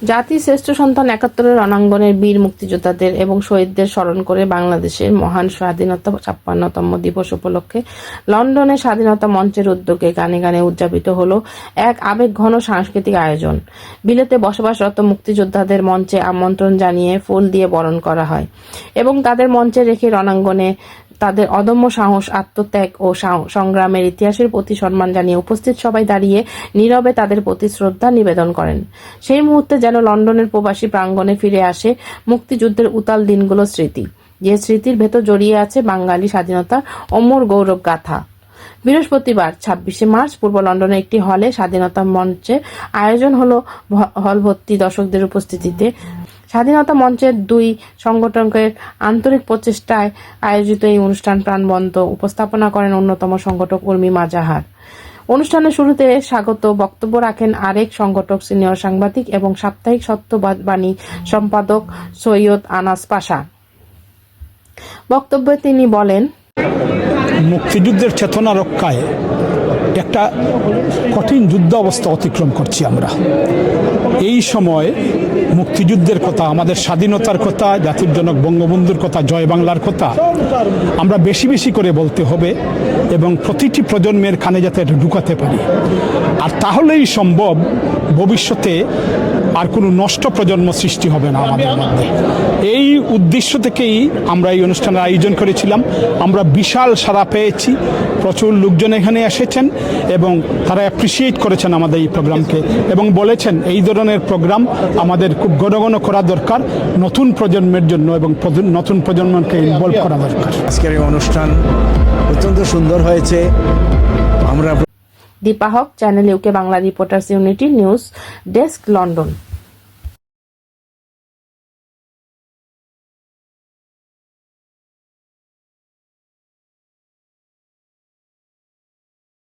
জাতির শ্রেষ্ঠ সন্তান ৭১-এর রণাঙ্গনের বীর মুক্তিযোদ্ধাদের এবং শহীদদের স্মরণ করে বাংলাদেশের মহান স্বাধীনতা ৫৬তম দিবস উপলক্ষে লন্ডনে স্বাধীনতা মঞ্চের উদ্যোগে গানে গানে উদযাপিত হলো এক আবেগঘন সাংস্কৃতিক আয়োজন। বিলেতে বসবাসরত মুক্তিযোদ্ধাদের মঞ্চে আমন্ত্রণ জানিয়ে ফুল দিয়ে বরণ করা হয় এবং তাদের মঞ্চে রেখে রণাঙ্গনে তাদের অদম্য সাহস, আত্মত্যাগ ও সংগ্রামের ইতিহাসের প্রতি সম্মান জানিয়ে উপস্থিত সবাই দাঁড়িয়ে নীরবে তাদের প্রতি শ্রদ্ধা নিবেদন করেন। সেই মুহূর্তে যেন লন্ডনের প্রবাসী প্রাঙ্গণে ফিরে আসে মুক্তিযুদ্ধের উতাল দিনগুলোর স্মৃতি, যে স্মৃতির ভেতর জড়িয়ে আছে বাঙালি স্বাধীনতার অমর গৌরব গাথা। বৃহস্পতিবার ২৬শে মার্চ পূর্ব লন্ডনের একটি হলে স্বাধীনতা মঞ্চে আয়োজন হলো হল ভর্তি দর্শকদের উপস্থিতিতে। স্বাধীনতা মঞ্চের দুই সংগঠকের আন্তরিক প্রচেষ্টায় আয়োজিত এই অনুষ্ঠান প্রাণবন্ত উপস্থাপনা করেন অন্যতম সংগঠক উর্মি মাজাহার। অনুষ্ঠানের শুরুতে স্বাগত বক্তব্য রাখেন আরেক সংগঠক, সিনিয়র সাংবাদিক এবং সাপ্তাহিক সত্যবাণী সম্পাদক সৈয়দ আনাস পাশা। বক্তব্যে তিনি বলেন, মুক্তিযুদ্ধের চেতনা রক্ষায় একটা কঠিন যুদ্ধ অবস্থা অতিক্রম করছি আমরা। এই সময় মুক্তিযুদ্ধের কথা, আমাদের স্বাধীনতার কথা, জাতির জনক বঙ্গবন্ধুর কথা, জয় বাংলার কথা আমরা বেশি বেশি করে বলতে হবে এবং প্রতিটি প্রজন্মের কানে যাতে ঢুকাতে পারি। আর তাহলেই সম্ভব ভবিষ্যতে আর কোনো নষ্ট প্রজন্ম সৃষ্টি হবে না আমাদের মধ্যে। এই উদ্দেশ্য থেকেই আমরা এই অনুষ্ঠানের আয়োজন করেছিলাম। আমরা বিশাল সাড়া পেয়েছি, প্রচুর লোকজন এখানে এসেছেন এবং তারা অ্যাপ্রিসিয়েট করেছেন আমাদের এই প্রোগ্রামকে এবং বলেছেন এই ধরনের প্রোগ্রাম আমাদের খুব ঘন ঘন করা দরকার নতুন প্রজন্মের জন্য এবং নতুন প্রজন্মকে ইনভলভ করা দরকার। আজকের এই অনুষ্ঠান অত্যন্ত সুন্দর হয়েছে। আমরা Dipa Haque, channel UK Bangla, reporters unity news desk, London.